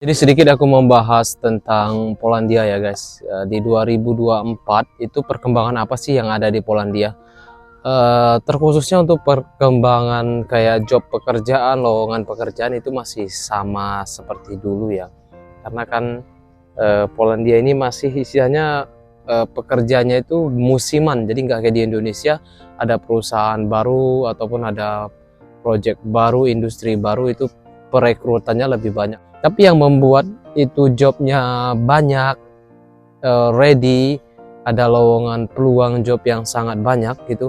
Jadi sedikit aku membahas tentang Polandia ya guys. Di 2024 itu perkembangan apa sih yang ada di Polandia? Terkhususnya untuk perkembangan kayak job pekerjaan, lowongan pekerjaan itu masih sama seperti dulu ya. Karena kan Polandia ini masih istilahnya pekerjaannya itu musiman. Jadi nggak kayak di Indonesia ada perusahaan baru ataupun ada project baru, industri baru itu perekrutannya lebih banyak. Tapi yang membuat itu jobnya banyak, ready, ada lowongan peluang job yang sangat banyak gitu,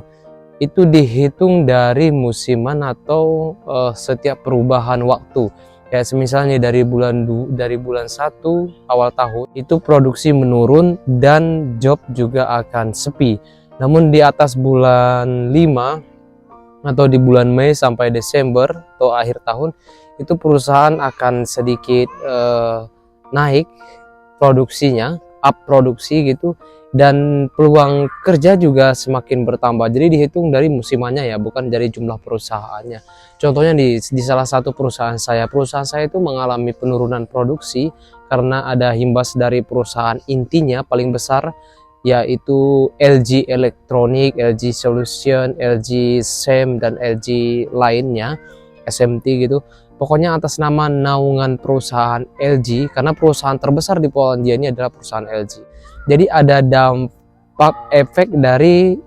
itu dihitung dari musiman atau setiap perubahan waktu. Kayak misalnya dari bulan 1 awal tahun itu produksi menurun dan job juga akan sepi. Namun di atas bulan 5 atau di bulan Mei sampai Desember atau akhir tahun itu perusahaan akan sedikit naik produksinya, up produksi gitu, dan peluang kerja juga semakin bertambah. Jadi dihitung dari musimannya ya, bukan dari jumlah perusahaannya. Contohnya di salah satu perusahaan saya itu mengalami penurunan produksi karena ada imbas dari perusahaan intinya paling besar, yaitu LG Electronic, LG Solution, LG SEM, dan LG lainnya, SMT gitu. Pokoknya atas nama naungan perusahaan LG, karena perusahaan terbesar di Polandia ini adalah perusahaan LG. Jadi ada dampak efek dari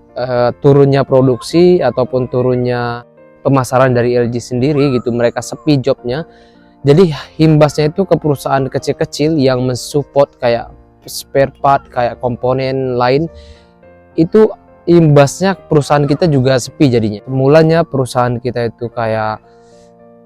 turunnya produksi ataupun turunnya pemasaran dari LG sendiri gitu. Mereka sepi jobnya. Jadi imbasnya itu ke perusahaan kecil-kecil yang mensupport kayak spare part, kayak komponen lain. Itu imbasnya perusahaan kita juga sepi jadinya. Mulanya perusahaan kita itu kayak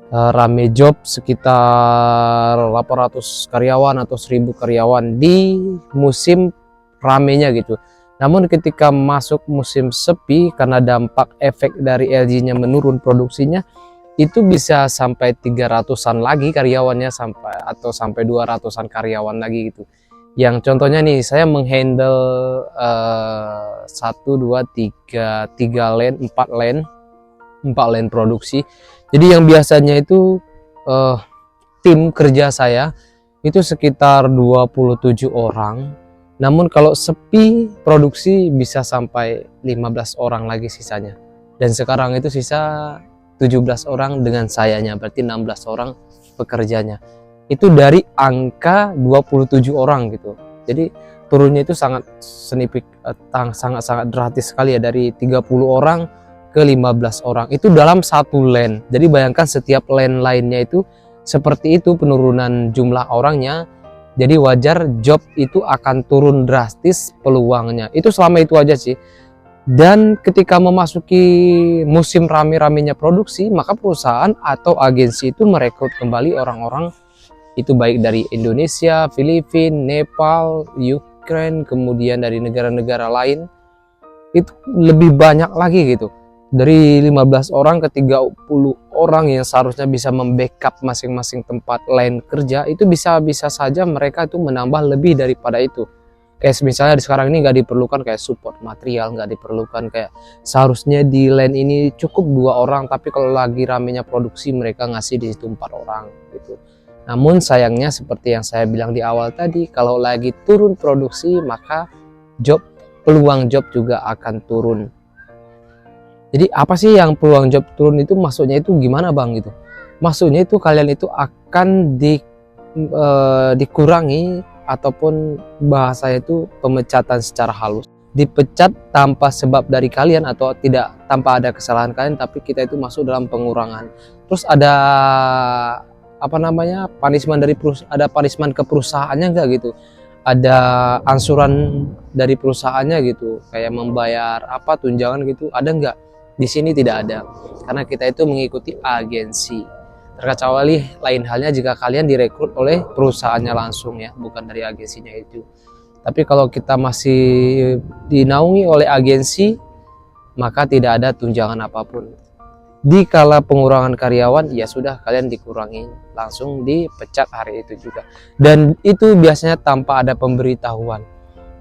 rame job sekitar 800 karyawan atau 1000 karyawan di musim ramenya gitu. Namun ketika masuk musim sepi karena dampak efek dari LG-nya menurun produksinya, itu bisa sampai 300-an lagi karyawannya, sampai 200-an karyawan lagi gitu. Yang contohnya nih, saya menghandle 1, 2, 3 lane, 4 lane produksi. Jadi yang biasanya itu tim kerja saya itu sekitar 27 orang. Namun kalau sepi produksi bisa sampai 15 orang lagi sisanya. Dan sekarang itu sisa 17 orang dengan sayanya, berarti 16 orang pekerjanya. Itu dari angka 27 orang gitu. Jadi turunnya itu sangat sangat drastis sekali ya, dari 30 orang ke 15 orang itu dalam satu lane. Jadi bayangkan setiap lane lainnya itu seperti itu penurunan jumlah orangnya. Jadi wajar job itu akan turun drastis peluangnya. Itu selama itu aja sih. Dan ketika memasuki musim rame-ramenya produksi, maka perusahaan atau agensi itu merekrut kembali orang-orang itu, baik dari Indonesia, Filipina, Nepal, Ukraine, kemudian dari negara-negara lain. Itu lebih banyak lagi gitu. Dari 15 orang ke 30 orang yang seharusnya bisa membackup masing-masing tempat lain kerja, itu bisa saja mereka itu menambah lebih daripada itu. Kayak misalnya di sekarang ini nggak diperlukan kayak support material, nggak diperlukan kayak seharusnya di line ini cukup 2 orang, tapi kalau lagi ramenya produksi mereka ngasih di situ 4 orang gitu. Namun sayangnya seperti yang saya bilang di awal tadi, kalau lagi turun produksi maka peluang job juga akan turun. Jadi apa sih yang peluang job turun itu, maksudnya itu gimana bang gitu? Maksudnya itu kalian itu akan dikurangi, ataupun bahasa itu pemecatan secara halus. Dipecat tanpa sebab dari kalian atau tidak tanpa ada kesalahan kalian, tapi kita itu masuk dalam pengurangan. Terus ada apa namanya, punishment ada punishment ke perusahaannya enggak gitu? Ada ansuran dari perusahaannya gitu, kayak membayar apa tunjangan gitu, ada enggak? Di sini tidak ada, karena kita itu mengikuti agensi. Terkecuali lain halnya jika kalian direkrut oleh perusahaannya langsung ya, bukan dari agensinya itu. Tapi kalau kita masih dinaungi oleh agensi, maka tidak ada tunjangan apapun. Di kala pengurangan karyawan, ya sudah, kalian dikurangi, langsung dipecat hari itu juga. Dan itu biasanya tanpa ada pemberitahuan.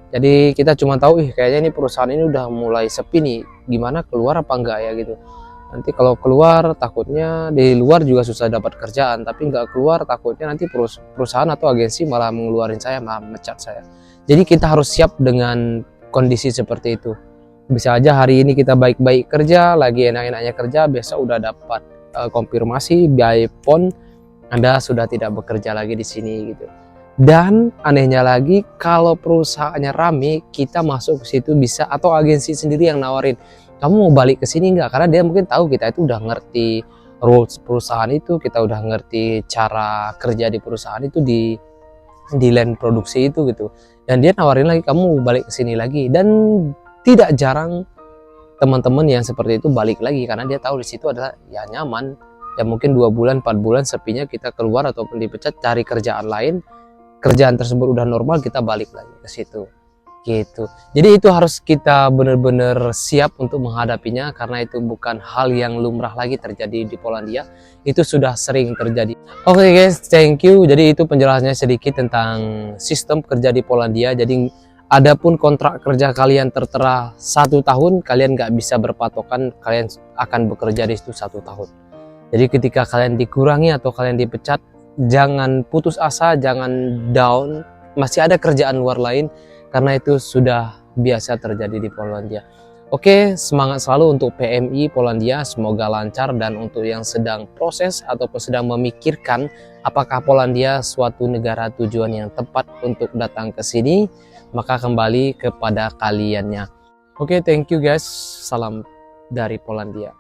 Jadi kita cuma tahu, kayaknya ini perusahaan ini udah mulai sepi nih, gimana keluar apa enggak ya gitu. Nanti kalau keluar takutnya di luar juga susah dapat kerjaan, tapi nggak keluar takutnya nanti perusahaan atau agensi malah mengeluarin saya, malah mecat saya. Jadi kita harus siap dengan kondisi seperti itu. Bisa aja hari ini kita baik-baik kerja, lagi enak-enaknya kerja, besok udah dapat konfirmasi by phone Anda sudah tidak bekerja lagi di sini gitu. Dan anehnya lagi, kalau perusahaannya rame, kita masuk ke situ bisa, atau agensi sendiri yang nawarin, kamu mau balik ke sini nggak? Karena dia mungkin tahu kita itu udah ngerti rules perusahaan itu, kita udah ngerti cara kerja di perusahaan itu, di line produksi itu gitu. Dan dia nawarin lagi, kamu balik ke sini lagi. Dan tidak jarang teman-teman yang seperti itu balik lagi karena dia tahu di situ adalah ya nyaman. Ya mungkin 2 bulan 4 bulan sepinya kita keluar ataupun dipecat, cari kerjaan lain, kerjaan tersebut udah normal, kita balik lagi ke situ gitu. Jadi itu harus kita benar-benar siap untuk menghadapinya, karena itu bukan hal yang lumrah lagi terjadi di Polandia, itu sudah sering terjadi. Oke guys, thank you. Jadi itu penjelasannya sedikit tentang sistem kerja di Polandia. Jadi adapun kontrak kerja kalian tertera 1 tahun, kalian nggak bisa berpatokan kalian akan bekerja di situ 1 tahun. Jadi ketika kalian dikurangi atau kalian dipecat, jangan putus asa, jangan down, masih ada kerjaan luar lain, karena itu sudah biasa terjadi di Polandia. Oke, semangat selalu untuk PMI Polandia, semoga lancar. Dan untuk yang sedang proses ataupun sedang memikirkan apakah Polandia suatu negara tujuan yang tepat untuk datang ke sini, maka kembali kepada kaliannya. Oke, thank you guys, salam dari Polandia.